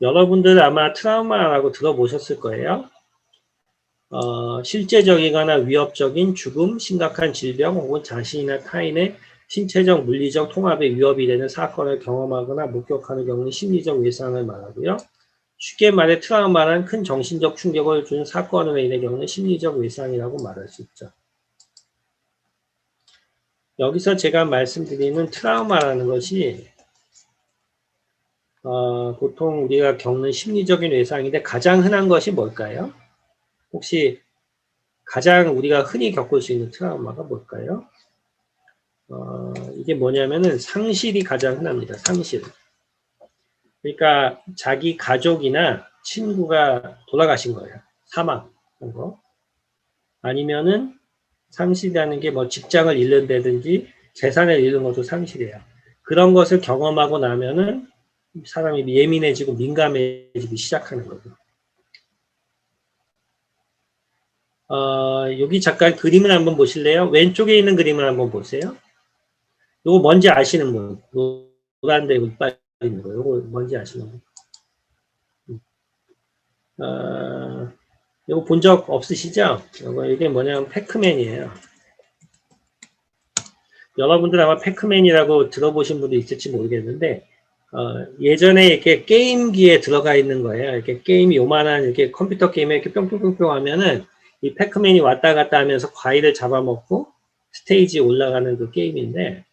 여러분들 아마 트라우마라고 들어보셨을 거예요. 실제적이거나 위협적인 죽음, 심각한 질병 혹은 자신이나 타인의 신체적, 물리적 통합에 위협이 되는 사건을 경험하거나 목격하는 경우는 심리적 외상을 말하고요. 쉽게 말해 트라우마란 큰 정신적 충격을 준 사건으로 인해 겪는 심리적 외상이라고 말할 수 있죠. 여기서 제가 말씀드리는 트라우마라는 것이 보통 우리가 겪는 심리적인 외상인데 가장 흔한 것이 뭘까요? 혹시 가장 우리가 흔히 겪을 수 있는 트라우마가 뭘까요? 이게 뭐냐면은 상실이 가장 흔합니다. 상실. 그러니까 자기 가족이나 친구가 돌아가신 거예요. 사망한 거. 아니면은 상실이라는 게 뭐 직장을 잃는다든지 재산을 잃는 것도 상실이에요. 그런 것을 경험하고 나면은 사람이 예민해지고 민감해지기 시작하는 거죠. 여기 잠깐 그림을 한번 보실래요? 왼쪽에 있는 그림을 한번 보세요. 요거 뭔지 아시는 분? 노란데 이빨 있는 거. 요거 뭔지 아시는 분? 요거 본 적 없으시죠? 이게 뭐냐면 패크맨이에요. 여러분들 아마 패크맨이라고 들어보신 분도 있을지 모르겠는데, 예전에 이렇게 게임기에 들어가 있는 거예요. 이렇게 게임이 요만한 이렇게 컴퓨터 게임에 이렇게 뿅뿅뿅뿅 하면은 이 패크맨이 왔다 갔다 하면서 과일을 잡아먹고 스테이지에 올라가는 그 게임인데,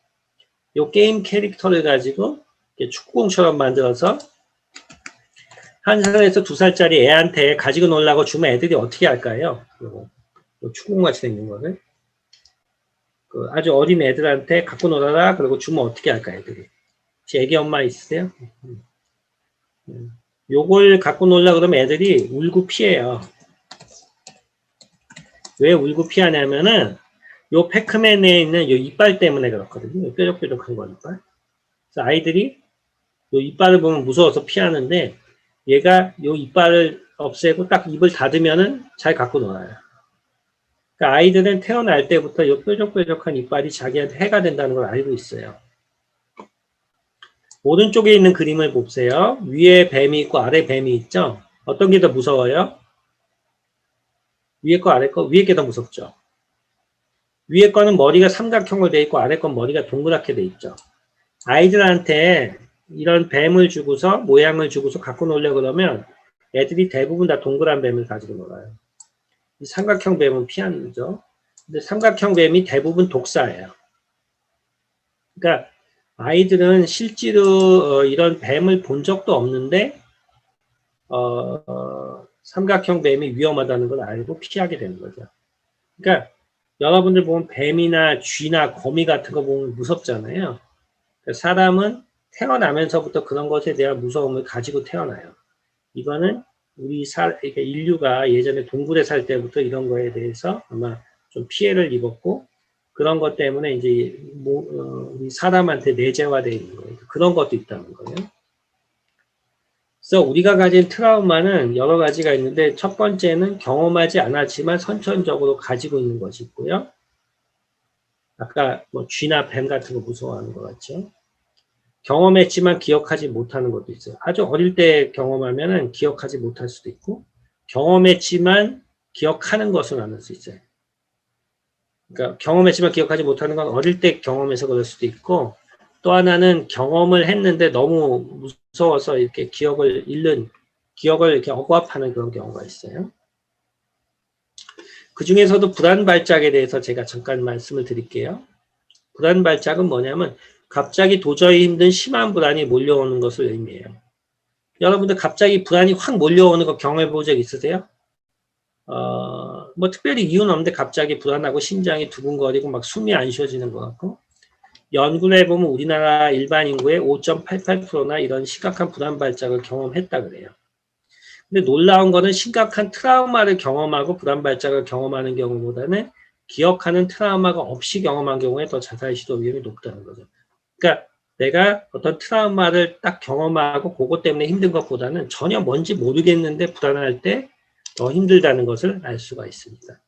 요 게임 캐릭터를 가지고 축구공처럼 만들어서 1살에서 2살짜리 애한테 가지고 놀라고 주면 애들이 어떻게 할까요? 축구공같이 생긴 거를. 아주 어린 애들한테 갖고 놀아라 그러고 주면 어떻게 할까 애들이. 혹시 애기 엄마 있으세요? 요걸 갖고 놀라 그러면 애들이 울고 피해요. 왜 울고 피하냐면은 요 패크맨에 있는 요 이빨 때문에 그렇거든요. 뾰족뾰족한 거 이빨. 그래서 아이들이 요 이빨을 보면 무서워서 피하는데 얘가 요 이빨을 없애고 딱 입을 닫으면은 잘 갖고 놀아요. 그러니까 아이들은 태어날 때부터 요 뾰족뾰족한 이빨이 자기한테 해가 된다는 걸 알고 있어요. 오른쪽에 있는 그림을 보세요. 위에 뱀이 있고 아래 뱀이 있죠? 어떤 게 더 무서워요? 위에 거 아래 거? 위에 게 더 무섭죠? 위에 거는 머리가 삼각형으로 돼 있고 아래 건 머리가 동그랗게 돼 있죠. 아이들한테 이런 뱀을 주고서 모양을 주고서 갖고 놀려 그러면 애들이 대부분 다 동그란 뱀을 가지고 놀아요. 이 삼각형 뱀은 피하죠. 근데 삼각형 뱀이 대부분 독사예요. 그러니까 아이들은 실제로 이런 뱀을 본 적도 없는데 삼각형 뱀이 위험하다는 걸 알고 피하게 되는 거죠. 그러니까 여러분들 보면 뱀이나 쥐나 거미 같은 거 보면 무섭잖아요. 그러니까 사람은 태어나면서부터 그런 것에 대한 무서움을 가지고 태어나요. 이거는 그러니까 인류가 예전에 동굴에 살 때부터 이런 거에 대해서 아마 좀 피해를 입었고 그런 것 때문에 이제 우리 사람한테 내재화되어 있는 거예요. 그런 것도 있다는 거예요. 그래서 우리가 가진 트라우마는 여러 가지가 있는데 첫 번째는 경험하지 않았지만 선천적으로 가지고 있는 것이 있고요. 아까 뭐 쥐나 뱀 같은 거 무서워하는 것 같죠. 경험했지만 기억하지 못하는 것도 있어요. 아주 어릴 때 경험하면은 기억하지 못할 수도 있고 경험했지만 기억하는 것은 않을 수 있어요. 그러니까 경험했지만 기억하지 못하는 건 어릴 때 경험해서 그럴 수도 있고 또 하나는 경험을 했는데 너무 무서워서 이렇게 기억을 이렇게 억압하는 그런 경우가 있어요. 그 중에서도 불안발작에 대해서 제가 잠깐 말씀을 드릴게요. 불안발작은 뭐냐면 갑자기 도저히 힘든 심한 불안이 몰려오는 것을 의미해요. 여러분들 갑자기 불안이 확 몰려오는 거 경험해 본 적 있으세요? 뭐 특별히 이유는 없는데 갑자기 불안하고 심장이 두근거리고 막 숨이 안 쉬어지는 것 같고 연구를 해보면 우리나라 일반 인구의 5.88%나 이런 심각한 불안발작을 경험했다 그래요. 근데 놀라운 거는 심각한 트라우마를 경험하고 불안발작을 경험하는 경우보다는 기억하는 트라우마가 없이 경험한 경우에 더 자살 시도 위험이 높다는 거죠. 그러니까 내가 어떤 트라우마를 딱 경험하고 그것 때문에 힘든 것보다는 전혀 뭔지 모르겠는데 불안할 때 더 힘들다는 것을 알 수가 있습니다.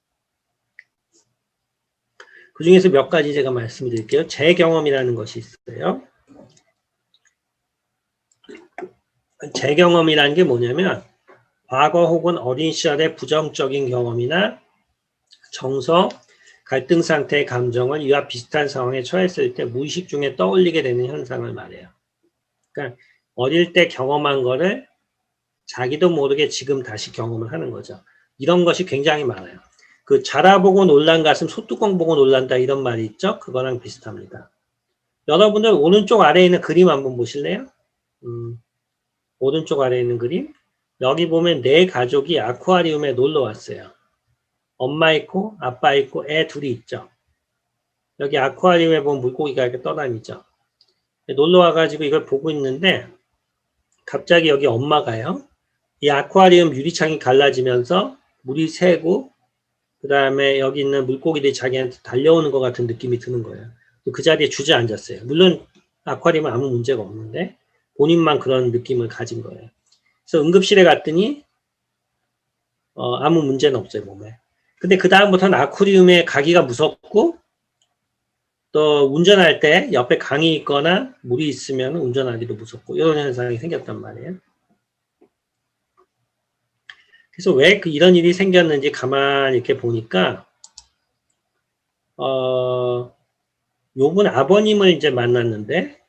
그 중에서 몇 가지 제가 말씀드릴게요. 제 경험이라는 것이 있어요. 제 경험이라는 게 뭐냐면 과거 혹은 어린 시절의 부정적인 경험이나 정서, 갈등 상태의 감정을 이와 비슷한 상황에 처했을 때 무의식 중에 떠올리게 되는 현상을 말해요. 그러니까 어릴 때 경험한 거를 자기도 모르게 지금 다시 경험을 하는 거죠. 이런 것이 굉장히 많아요. 그 자라보고 놀란 가슴 소뚜껑 보고 놀란다 이런 말이 있죠. 그거랑 비슷합니다. 여러분들 오른쪽 아래에 있는 그림 한번 보실래요? 오른쪽 아래에 있는 그림. 여기 보면 네 가족이 아쿠아리움에 놀러 왔어요. 엄마 있고 아빠 있고 애 둘이 있죠. 여기 아쿠아리움에 보면 물고기가 이렇게 떠다니죠. 놀러 와가지고 이걸 보고 있는데 갑자기 여기 엄마가요. 이 아쿠아리움 유리창이 갈라지면서 물이 새고 그 다음에 여기 있는 물고기들이 자기한테 달려오는 것 같은 느낌이 드는 거예요. 그 자리에 주저앉았어요. 물론 아쿠아리움은 아무 문제가 없는데 본인만 그런 느낌을 가진 거예요. 그래서 응급실에 갔더니 아무 문제는 없어요, 몸에. 근데 그 다음부터는 아쿠아리움에 가기가 무섭고 또 운전할 때 옆에 강이 있거나 물이 있으면 운전하기도 무섭고 이런 현상이 생겼단 말이에요. 그래서 왜 이런 일이 생겼는지 가만히 이렇게 보니까 요분 아버님을 이제 만났는데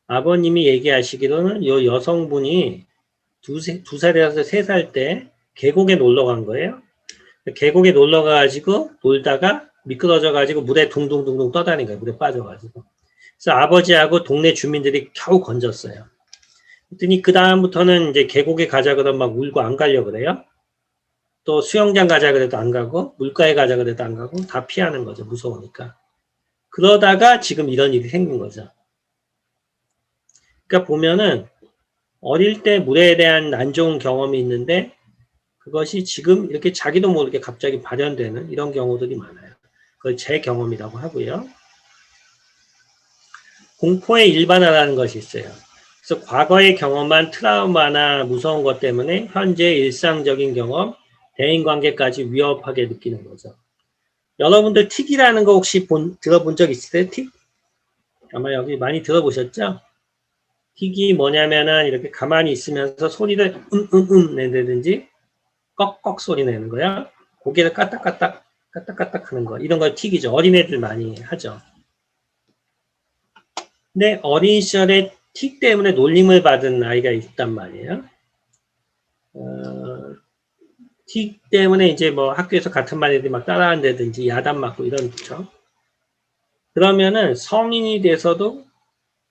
아버님이 얘기하시기로는 요 여성분이 두 살에서 세 살 때 계곡에 놀러 간 거예요. 계곡에 놀러 가가지고 놀다가 미끄러져 가지고 물에 둥둥둥둥 떠다닌 거예요. 물에 빠져가지고. 그래서 아버지하고 동네 주민들이 겨우 건졌어요. 그랬더니 그 다음부터는 이제 계곡에 가자 그러면 막 울고 안 가려고 그래요. 또 수영장 가자 그래도 안 가고 물가에 가자 그래도 안 가고 다 피하는 거죠. 무서우니까. 그러다가 지금 이런 일이 생긴 거죠. 그러니까 보면은 어릴 때 물에 대한 안 좋은 경험이 있는데 그것이 지금 이렇게 자기도 모르게 갑자기 발현되는 이런 경우들이 많아요. 그걸 제 경험이라고 하고요. 공포의 일반화라는 것이 있어요. 그래서 과거에 경험한 트라우마나 무서운 것 때문에 현재 일상적인 경험, 대인관계까지 위협하게 느끼는 거죠. 여러분들 틱이라는 거 혹시 들어본 적 있으세요? 틱? 아마 여기 많이 들어보셨죠? 틱이 뭐냐면은 이렇게 가만히 있으면서 소리를 내든지 꺽꺽 소리 내는 거야. 고개를 까딱까딱 하는 거. 이런 걸 틱이죠. 어린애들 많이 하죠. 근데 어린 시절에 틱 때문에 놀림을 받은 아이가 있단 말이에요. 틱 때문에 이제 뭐 학교에서 같은 반 애들이 막 따라한다든지 야단 맞고 이런 거죠. 그러면은 성인이 돼서도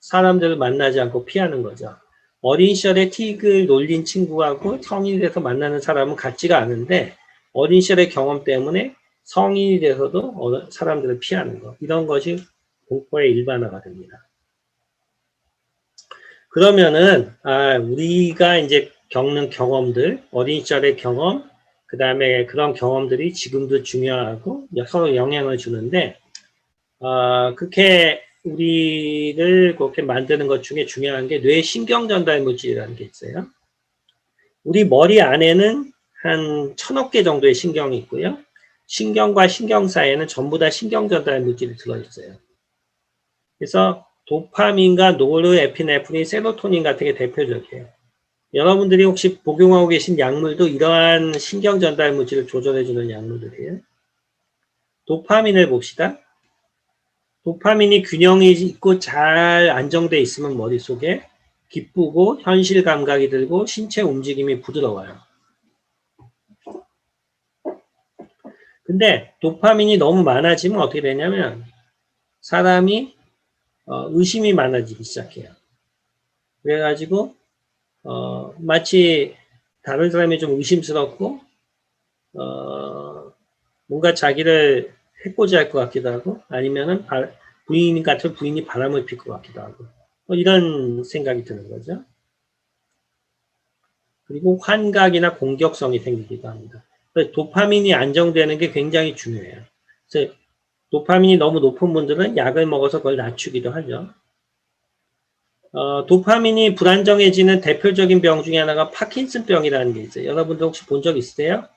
사람들을 만나지 않고 피하는 거죠. 어린 시절에 틱을 놀린 친구하고 성인이 돼서 만나는 사람은 같지가 않은데 어린 시절의 경험 때문에 성인이 돼서도 사람들을 피하는 거. 이런 것이 공포의 일반화가 됩니다. 그러면은 우리가 이제 겪는 경험들, 어린 시절의 경험, 그 다음에 그런 경험들이 지금도 중요하고 서로 영향을 주는데 그렇게 우리를 그렇게 만드는 것 중에 중요한 게 뇌 신경 전달 물질이라는 게 있어요. 우리 머리 안에는 한 1000억 개 정도의 신경이 있고요. 신경과 신경 사이에는 전부 다 신경 전달 물질이 들어있어요. 그래서 도파민과 노르에피네프린, 세로토닌 같은 게 대표적이에요. 여러분들이 혹시 복용하고 계신 약물도 이러한 신경 전달 물질을 조절해주는 약물들이에요. 도파민을 봅시다. 도파민이 균형이 있고 잘 안정돼 있으면 머릿속에 기쁘고 현실 감각이 들고 신체 움직임이 부드러워요. 근데 도파민이 너무 많아지면 어떻게 되냐면 사람이 의심이 많아지기 시작해요. 그래가지고 마치 다른 사람이 좀 의심스럽고 뭔가 자기를 해코지할 것 같기도 하고 아니면은 부인 같은 부인이 바람을 필 것 같기도 하고 이런 생각이 드는 거죠. 그리고 환각이나 공격성이 생기기도 합니다. 그래서 도파민이 안정되는 게 굉장히 중요해요. 그래서 도파민이 너무 높은 분들은 약을 먹어서 그걸 낮추기도 하죠. 도파민이 불안정해지는 대표적인 병 중에 하나가 파킨슨병이라는 게 있어요. 여러분들 혹시 본 적 있으세요?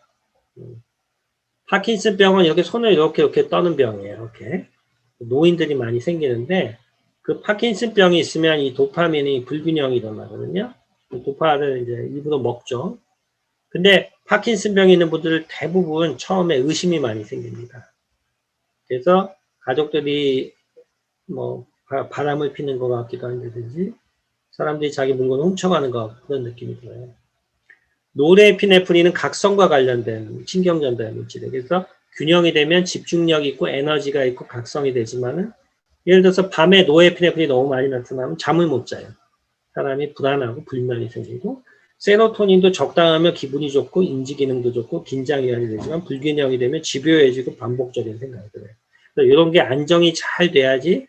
파킨슨병은 이렇게 손을 이렇게 떠는 병이에요. 이렇게 노인들이 많이 생기는데 그 파킨슨병이 있으면 이 도파민이 불균형이 일어나거든요. 도파를 이제 입으로 먹죠. 근데 파킨슨병이 있는 분들 대부분 처음에 의심이 많이 생깁니다. 그래서 가족들이 뭐 바람을 피는 것 같기도 한다든지 사람들이 자기 물건을 훔쳐가는 것 같고 그런 느낌이 들어요. 노르에피네프린은 각성과 관련된 신경전달 물질이에요. 그래서 균형이 되면 집중력이 있고 에너지가 있고 각성이 되지만은 예를 들어서 밤에 노르에피네프린이 너무 많이 나타나면 잠을 못 자요. 사람이 불안하고 불면이 생기고 세로토닌도 적당하면 기분이 좋고 인지 기능도 좋고 긴장이 되지만 불균형이 되면 집요해지고 반복적인 생각이 들어요. 그래서 이런 게 안정이 잘 돼야지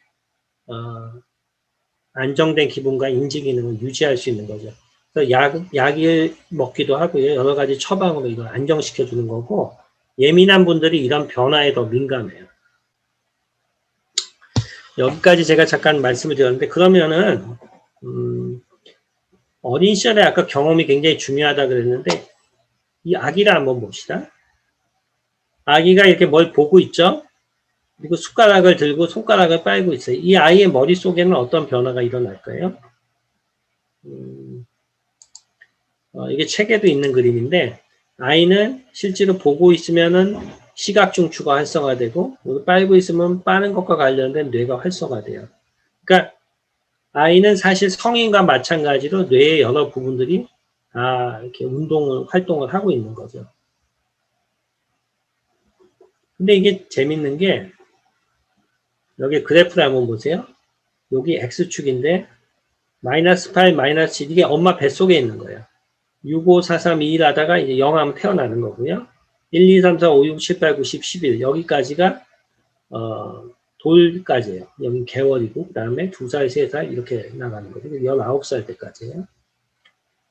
안정된 기분과 인지 기능을 유지할 수 있는 거죠. 그래서 약을 먹기도 하고요. 여러 가지 처방으로 이걸 안정시켜 주는 거고 예민한 분들이 이런 변화에 더 민감해요. 여기까지 제가 잠깐 말씀을 드렸는데 그러면은 어린 시절에 아까 경험이 굉장히 중요하다 그랬는데 이 아기를 한번 봅시다. 아기가 이렇게 뭘 보고 있죠? 그리고 숟가락을 들고 손가락을 빨고 있어요. 이 아이의 머릿속에는 어떤 변화가 일어날까요? 이게 책에도 있는 그림인데 아이는 실제로 보고 있으면은 시각 중추가 활성화되고 빨고 있으면 빠는 것과 관련된 뇌가 활성화돼요. 그러니까 아이는 사실 성인과 마찬가지로 뇌의 여러 부분들이 다 이렇게 활동을 하고 있는 거죠. 근데 이게 재밌는 게 여기 그래프를 한번 보세요. 여기 X축인데 마이너스 8, 마이너스 7 이게 엄마 뱃속에 있는 거예요. 6, 5, 4, 3, 2, 1 하다가 이제 0 하면 태어나는 거고요. 1, 2, 3, 4, 5, 6, 7, 8, 9, 10, 11 여기까지가 돌까지예요. 여기 개월이고 그 다음에 2살, 3살 이렇게 나가는 거죠. 19살 때까지예요.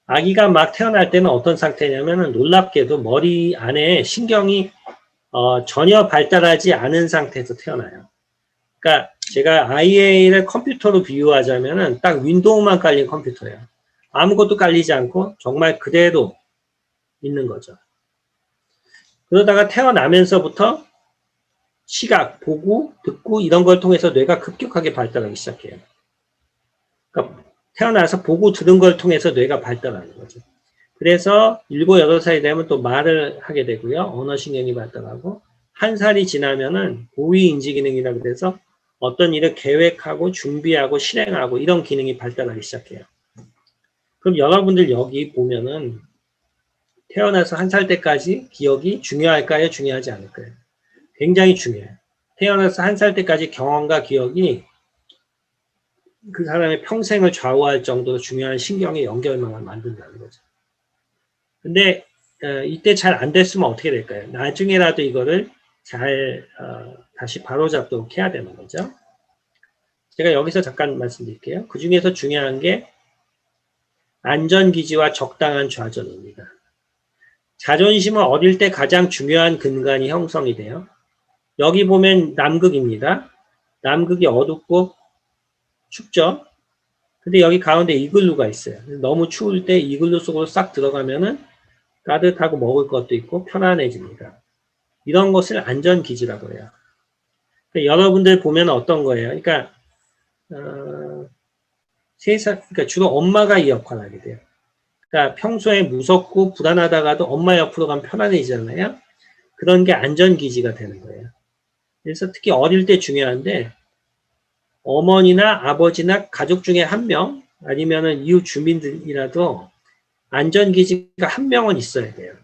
아기가 막 태어날 때는 어떤 상태냐면은 놀랍게도 머리 안에 신경이 전혀 발달하지 않은 상태에서 태어나요. 그러니까 제가 아이를 컴퓨터로 비유하자면은 딱 윈도우만 깔린 컴퓨터예요. 아무것도 깔리지 않고 정말 그대로 있는 거죠. 그러다가 태어나면서부터 시각, 보고, 듣고 이런 걸 통해서 뇌가 급격하게 발달하기 시작해요. 그러니까 태어나서 보고 들은 걸 통해서 뇌가 발달하는 거죠. 그래서 7, 8살이 되면 또 말을 하게 되고요. 언어신경이 발달하고 1살이 지나면은 고위인지기능이라고 해서 어떤 일을 계획하고 준비하고 실행하고 이런 기능이 발달하기 시작해요. 그럼 여러분들 여기 보면은 태어나서 1살 때까지 기억이 중요할까요? 중요하지 않을까요? 굉장히 중요해요. 태어나서 1살 때까지 경험과 기억이 그 사람의 평생을 좌우할 정도로 중요한 신경의 연결망을 만든다는 거죠. 근데 이때 잘 안 됐으면 어떻게 될까요? 나중에라도 이거를 잘 다시 바로잡도록 해야 되는 거죠. 제가 여기서 잠깐 말씀드릴게요. 그 중에서 중요한 게 안전기지와 적당한 좌절입니다. 자존심은 어릴 때 가장 중요한 근간이 형성이 돼요. 여기 보면 남극입니다. 남극이 어둡고 춥죠? 근데 여기 가운데 이글루가 있어요. 너무 추울 때 이글루 속으로 싹 들어가면은 따뜻하고 먹을 것도 있고 편안해집니다. 이런 것을 안전기지라고 해요. 그러니까 여러분들 보면 어떤 거예요? 그러니까, 그러니까 주로 엄마가 이 역할을 하게 돼요. 그러니까 평소에 무섭고 불안하다가도 엄마 옆으로 가면 편안해지잖아요. 그런 게 안전기지가 되는 거예요. 그래서 특히 어릴 때 중요한데 어머니나 아버지나 가족 중에 한 명 아니면은 이웃 주민들이라도 안전기지가 한 명은 있어야 돼요.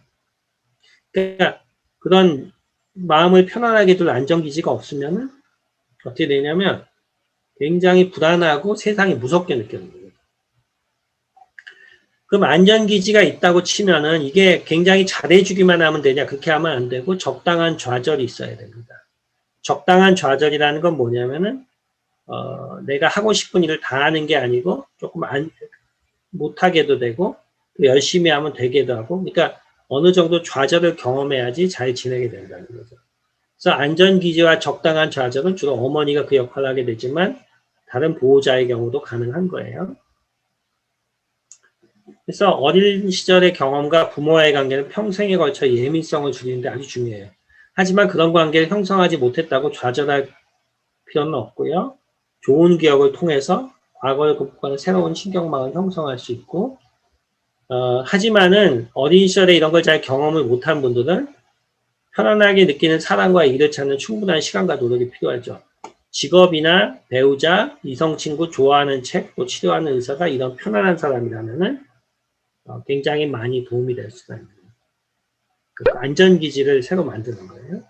그러니까 그런 마음을 편안하게 둘 안전기지가 없으면은 어떻게 되냐면 굉장히 불안하고 세상이 무섭게 느껴집니다. 그럼 안전기지가 있다고 치면은 이게 굉장히 잘해주기만 하면 되냐? 그렇게 하면 안 되고 적당한 좌절이 있어야 됩니다. 적당한 좌절이라는 건 뭐냐면은 내가 하고 싶은 일을 다 하는 게 아니고 조금 못하게도 되고 또 열심히 하면 되게도 하고 그러니까 어느 정도 좌절을 경험해야지 잘 지내게 된다는 거죠. 그래서 안전기지와 적당한 좌절은 주로 어머니가 그 역할을 하게 되지만 다른 보호자의 경우도 가능한 거예요. 그래서 어린 시절의 경험과 부모와의 관계는 평생에 걸쳐 예민성을 줄이는데 아주 중요해요. 하지만 그런 관계를 형성하지 못했다고 좌절할 필요는 없고요. 좋은 기억을 통해서 과거를 극복하는 새로운 신경망을 형성할 수 있고, 하지만은 어린 시절에 이런 걸 잘 경험을 못한 분들은 편안하게 느끼는 사랑과 일을 찾는 충분한 시간과 노력이 필요하죠. 직업이나 배우자, 이성 친구, 좋아하는 책, 또 치료하는 의사가 이런 편안한 사람이라면은 굉장히 많이 도움이 될 수가 있는 그 안전기지를 새로 만드는 거예요.